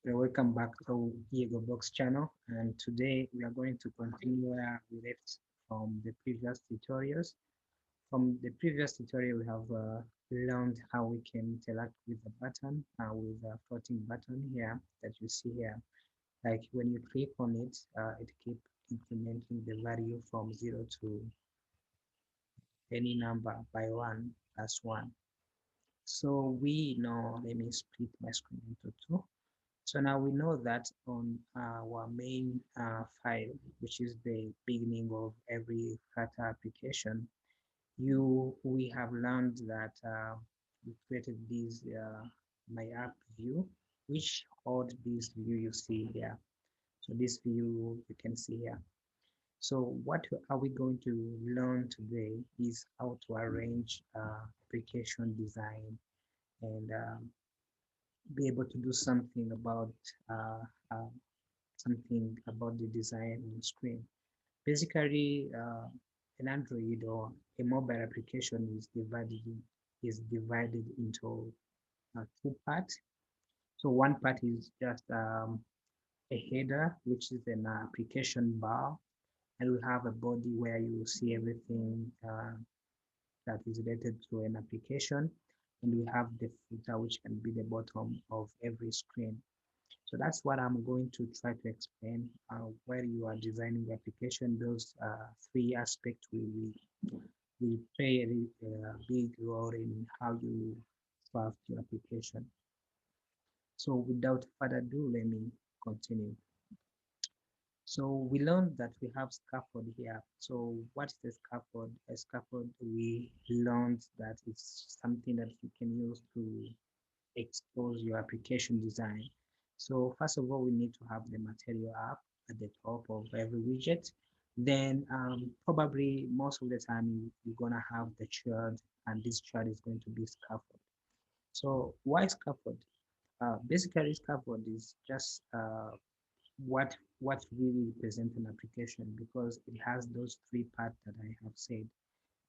Welcome back to yegobox channel, and today we are going to continue where we left from the previous tutorials. From the previous tutorial, we have learned how we can interact with the button, with a floating button here that you see here. Like when you click on it, it keeps incrementing the value from 0 to any number by 1 plus 1. So we know, let me split my screen into two. So now we know that on our main file, which is the beginning of every Flutter application, we have learned that we created this my app view, which hold this view you see here. So this view you can see here. So what are we going to learn today is how to arrange application design and be able to do uh, uh, something about the design on the screen. Basically, an Android or a mobile application is divided into two parts. So one part is just a header, which is an application bar, and we have a body where you see everything that is related to an application, and we have the footer, which can be the bottom of every screen. So that's what I'm going to try to explain where you are designing the application. Those three aspects will play a big role in how you craft your application. So without further ado, let me continue. So we learned that we have scaffold here. So what is a scaffold? A scaffold, we learned that it's something that you can use to expose your application design. So first of all, we need to have the material app at the top of every widget. Then probably most of the time you're gonna have the chart, and this chart is going to be scaffold. So why scaffold? Basically, scaffold is just what really represents an application because it has those three parts that I have said.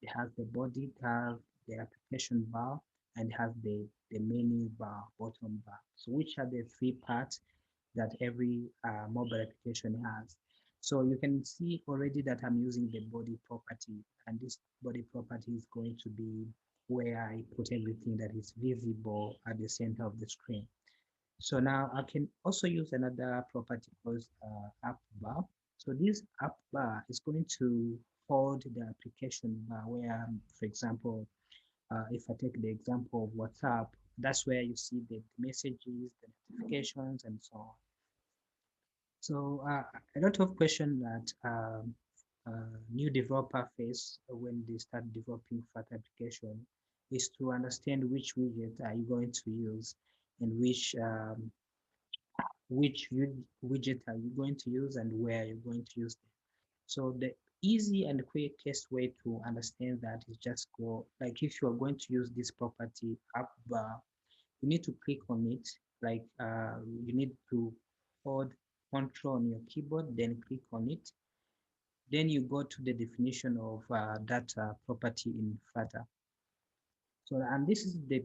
It has the body, it has the application bar, and it has the menu bar, bottom bar. So which are the three parts that every mobile application has. So you can see already that I'm using the body property, and this body property is going to be where I put everything that is visible at the center of the screen. So now I can also use another property called app bar. So this app bar is going to hold the application bar where, for example, if I take the example of WhatsApp, that's where you see the messages, the notifications, and so on. So a lot of questions that new developer face when they start developing Flutter application is to understand which widget are you going to use and which widget are you going to use and where you're going to use them. So the easy and quickest way to understand that is just go, like if you are going to use this property app bar, you need to click on it, like you need to hold control on your keyboard, then click on it. Then you go to the definition of that property in Flutter. So, and this is the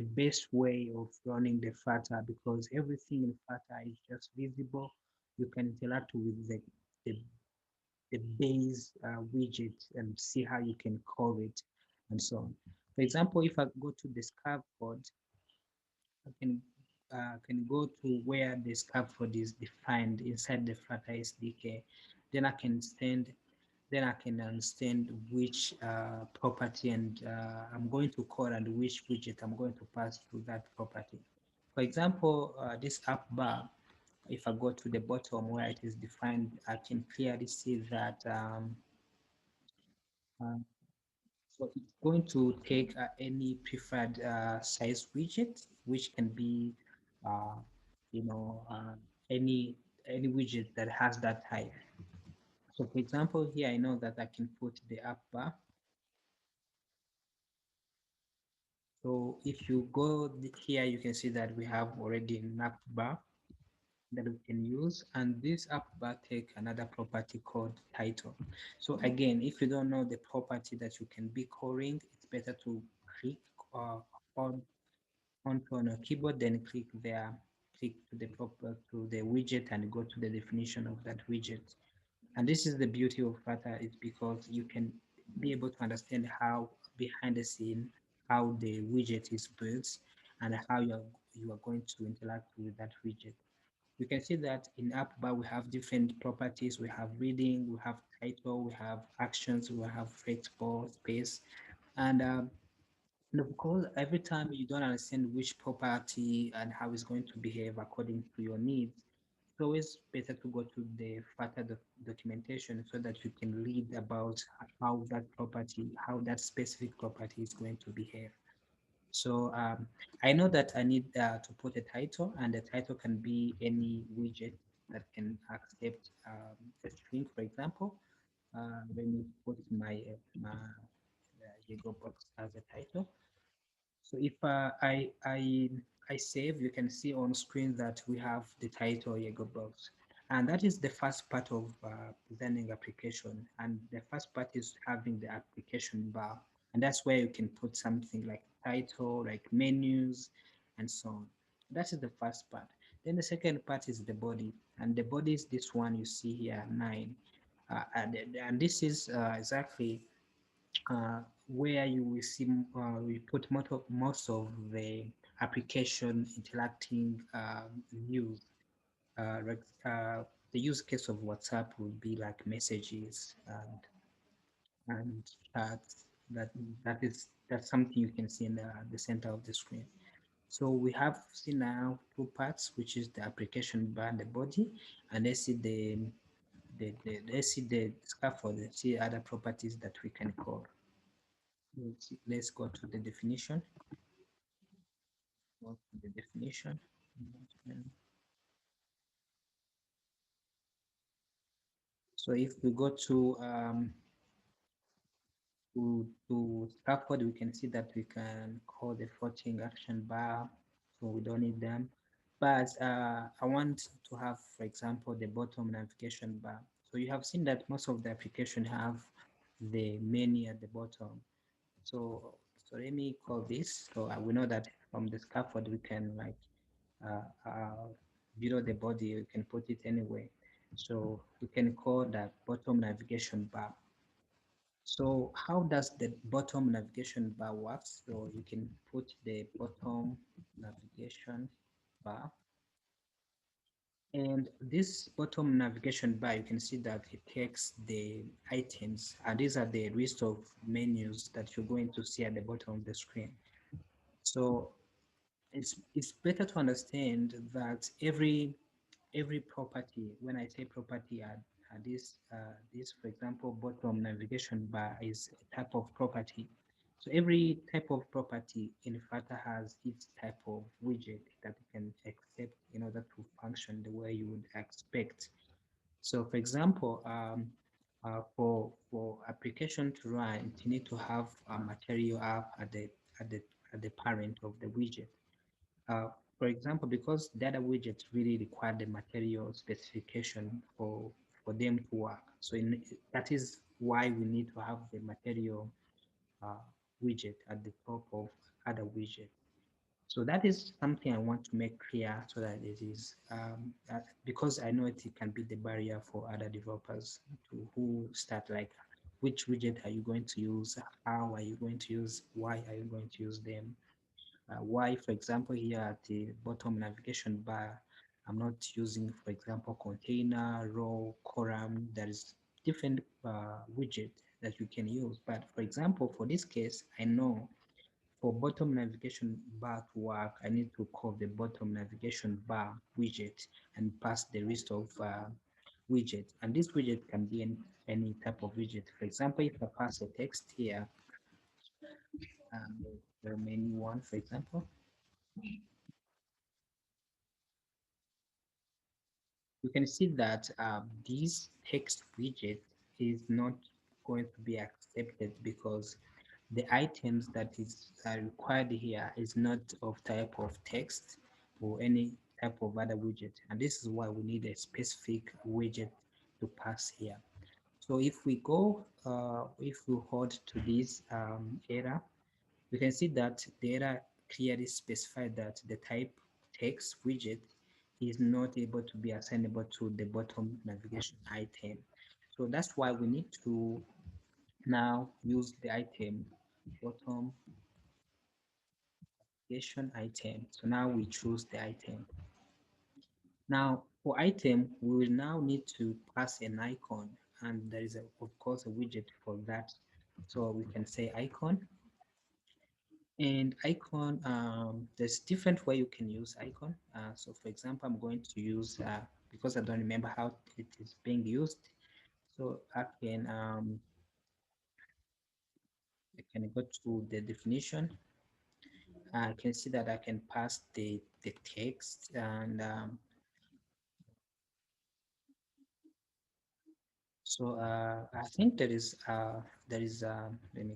best way of running the Flutter because everything in Flutter is just visible. You can interact with the, the base widget and see how you can call it and so on. For example, if I go to the scaffold, I can go to where the scaffold is defined inside the Flutter SDK. Then I can stand then I can understand which property and I'm going to call and which widget I'm going to pass through that property. For example, this app bar, if I go to the bottom where it is defined, I can clearly see that uh, so it's going to take any preferred size widget, which can be, uh, you know, any widget that has that type. So for example, here I know that I can put the app bar. So if you go here, you can see that we have already an app bar that we can use, and this app bar take another property called title. So again, if you don't know the property that you can be calling, it's better to click on on a keyboard, then click there, click to the proper to the widget and go to the definition of that widget. And this is the beauty of Flutter, is because you can be able to understand how behind the scene how the widget is built and how you are going to interact with that widget. You can see that in app bar we have different properties. We have reading, we have title, we have actions, we have flexible space, and of course, every time you don't understand which property and how it's going to behave according to your needs, it's always better to go to the further documentation so that you can read about how that property, how that specific property is going to behave. So I know that I need to put a title, and the title can be any widget that can accept a string, for example. Let me put my yegobox as a title. So if I save, you can see on screen that we have the title yegobox, and that is the first part of designing application. And the first part is having the application bar, and that's where you can put something like title, like menus, and so on. That is the first part. Then the second part is the body, and the body is this one you see here, 9. And this is exactly where you will see we put most of the application interacting views. The use case of WhatsApp will be like messages and chats. That's something you can see in the center of the screen. So we have seen now two parts, which is the application bar and the body, and let's see let's see the scaffold. Let's see other properties that we can call. Let's go to the definition. Go to the definition. So if we go to scaffold, we can see that we can call the floating action bar, so we don't need them. But I want to have, for example, the bottom navigation bar. So you have seen that most of the application have the menu at the bottom. So let me call this. So we know that from the scaffold we can like below the body, you can put it anywhere. So we can call that bottom navigation bar. So how does the bottom navigation bar works? So you can put the bottom navigation bar, and this bottom navigation bar, you can see that it takes the items, and these are the list of menus that you're going to see at the bottom of the screen. So it's better to understand that every property, when I say property, this for example bottom navigation bar is a type of property. So every type of property in Flutter has its type of widget that you can accept in order to function the way you would expect. So for example, for application to run, you need to have a material app at the at the parent of the widget. Uh, for example, because data widgets really require the material specification for them to work. So that is why we need to have the material uh, widget at the top of other widgets. So that is something I want to make clear so that it is, because I know it can be the barrier for other developers to who start like, which widget are you going to use? How are you going to use? Why are you going to use them? Why, for example, here at the bottom navigation bar, I'm not using, for example, container, row, column. There is different widget that you can use. But for example, for this case, I know for bottom navigation bar to work, I need to call the bottom navigation bar widget and pass the list of widget. And this widget can be any type of widget. For example, if I pass a text here, the menu one, for example, you can see that this text widget is not going to be accepted because the items that is required here is not of type of text or any type of other widget. And this is why we need a specific widget to pass here. So if we go, if we hold to this error, we can see that the error clearly specified that the type text widget is not able to be assignable to the bottom navigation item. So that's why we need to now use the item bottom navigation item. So now we choose the item. Now for item, we will now need to pass an icon, and there is of course a widget for that. So we can say icon. And icon, there's different way you can use icon. So for example, I'm going to use, because I don't remember how it is being used. So I can go to the definition. I can see that I can pass the text, and so I think let me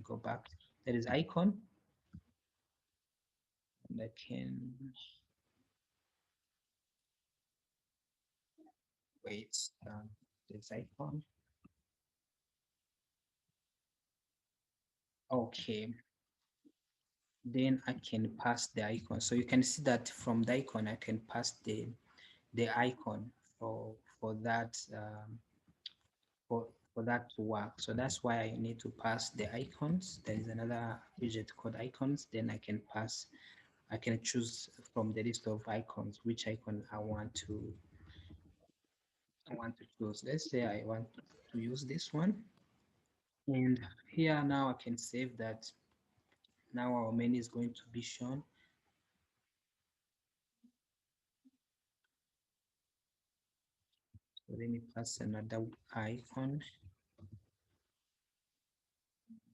go back. There is icon, and I can wait. There's icon. Okay, then I can pass the icon. So you can see that from the icon, I can pass the icon for that for that to work. So that's why I need to pass the icons. There is another widget called icons. Then I can choose from the list of icons which icon I want to choose. Let's say I want to use this one. And here now I can save that. Now our menu is going to be shown. So let me pass another icon.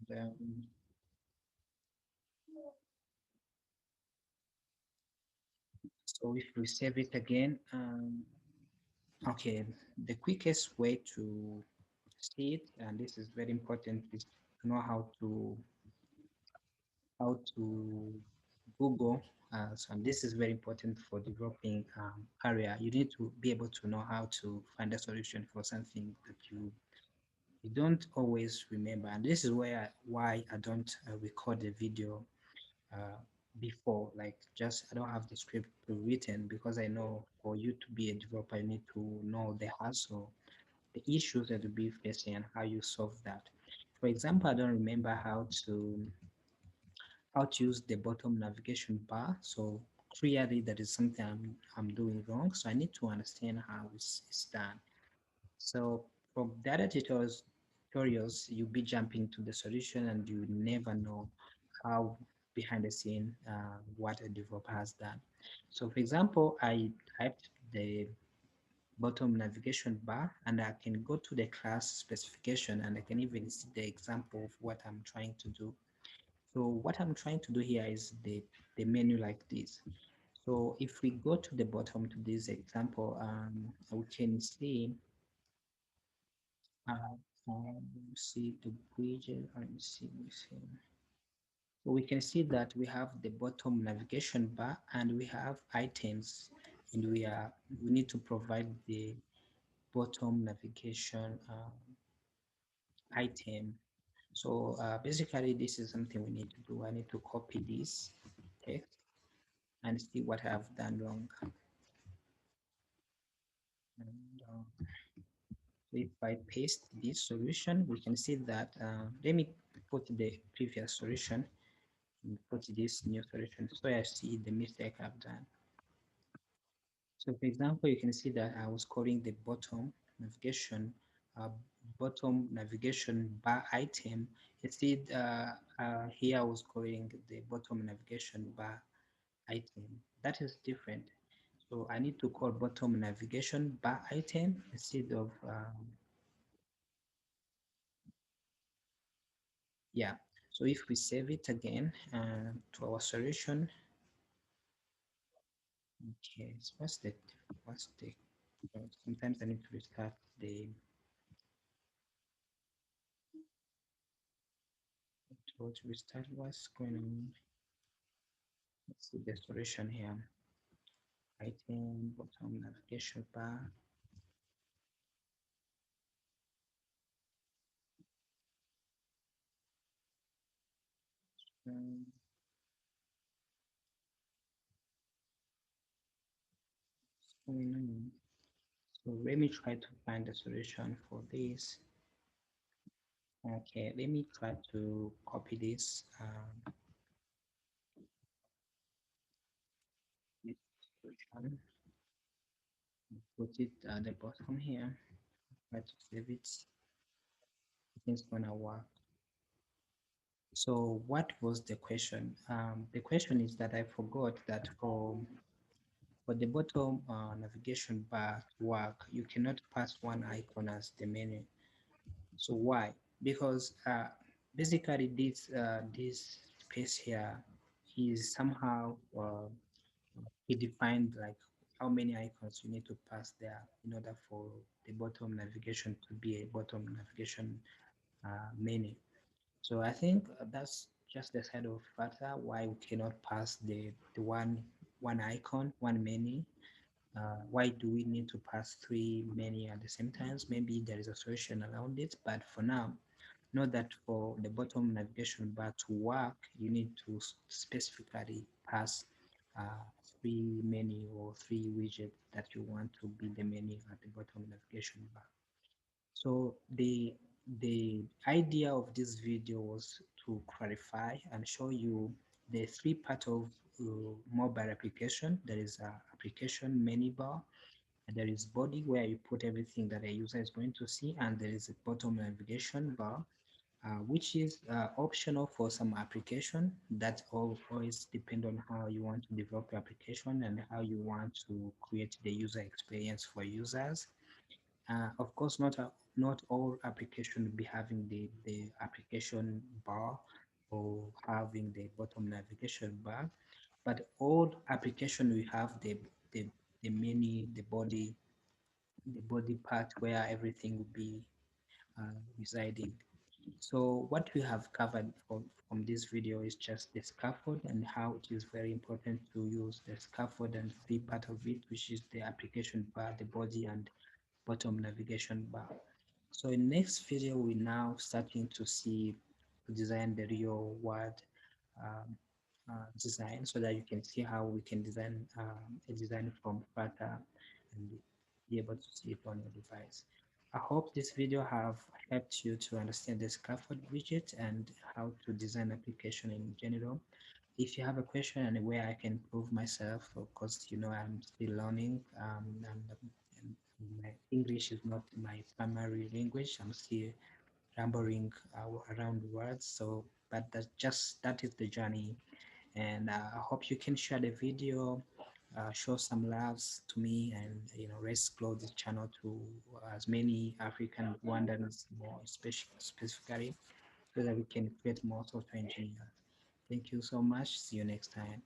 Um, so if we save it again, okay, the quickest way to see it, and this is very important, is to know how to Google. So this is very important for developing area. You need to be able to know how to find a solution for something that you don't always remember. And this is why I don't record the video uh, before. Like just I don't have the script written, because I know for you to be a developer, you need to know the hassle, the issues that you'll be facing, and how you solve that. For example, I don't remember how to use the bottom navigation bar. So clearly that is something I'm doing wrong. So I need to understand how it's done. So from data tutorials, you'll be jumping to the solution, and you never know how behind the scene what a developer has done. So for example, I typed the bottom navigation bar, and I can go to the class specification, and I can even see the example of what I'm trying to do. So what I'm trying to do here is the menu like this. So if we go to the bottom to this example, we can uh, see the widget. Let me see. So we can see that we have the bottom navigation bar, and we have items, and we need to provide the bottom navigation item. So basically, this is something we need to do. I need to copy this text and see what I've done wrong. And if I paste this solution, we can see that, let me put the previous solution and put this new solution so I see the mistake I've done. So for example, you can see that I was calling the navigation, uh, bottom navigation bar item. Instead, here I was calling the bottom navigation bar item. That is different. So I need to call bottom navigation bar item instead of, yeah. So if we save it again to our solution, okay, so what's the, sometimes I need to restart to restart what's going on. Let's see the solution here. Item, bottom navigation bar. Um, going on? So let me try to find a solution for this. Okay, let me try to copy this. This solution, put it at the bottom here. Try to save it. It's gonna work. So what was the question? The question is that I forgot that for the bottom navigation bar to work, you cannot pass one icon as the menu. So why? Because basically this space here is somehow it defined like how many icons you need to pass there in order for the bottom navigation to be a bottom navigation menu. So I think that's just the side of Flutter why we cannot pass the one icon, one menu. Why do we need to pass three menu at the same time? Maybe there is a solution around it, but for now, know that for the bottom navigation bar to work, you need to specifically pass three menu or three widgets that you want to be the menu at the bottom navigation bar. So the idea of this video was to clarify and show you the three part of mobile application. There is a application menu bar, and there is body where you put everything that a user is going to see, and there is a bottom navigation bar, which is optional for some application. That always depend on how you want to develop your application and how you want to create the user experience for users. Of course, not all application will be having the application bar or having the bottom navigation bar, but all application will have the, the menu, the body part where everything will be residing. So what we have covered from this video is just the scaffold and how it is very important to use the scaffold and three part of it, which is the application bar, the body, and bottom navigation bar. So in next video, we're now starting to see to design the real world um, design so that you can see how we can design a design from Flutter and be able to see it on your device. I hope this video have helped you to understand the scaffold widget and how to design application in general. If you have a question and where I can prove myself, of course, you know, I'm still learning and my English is not my primary language. I'm still rambling around words. So, but that is the journey. And I hope you can share the video, show some loves to me, and let's grow this channel to as many African Rwandans more specifically, so that we can create more software engineers. Thank you so much. See you next time.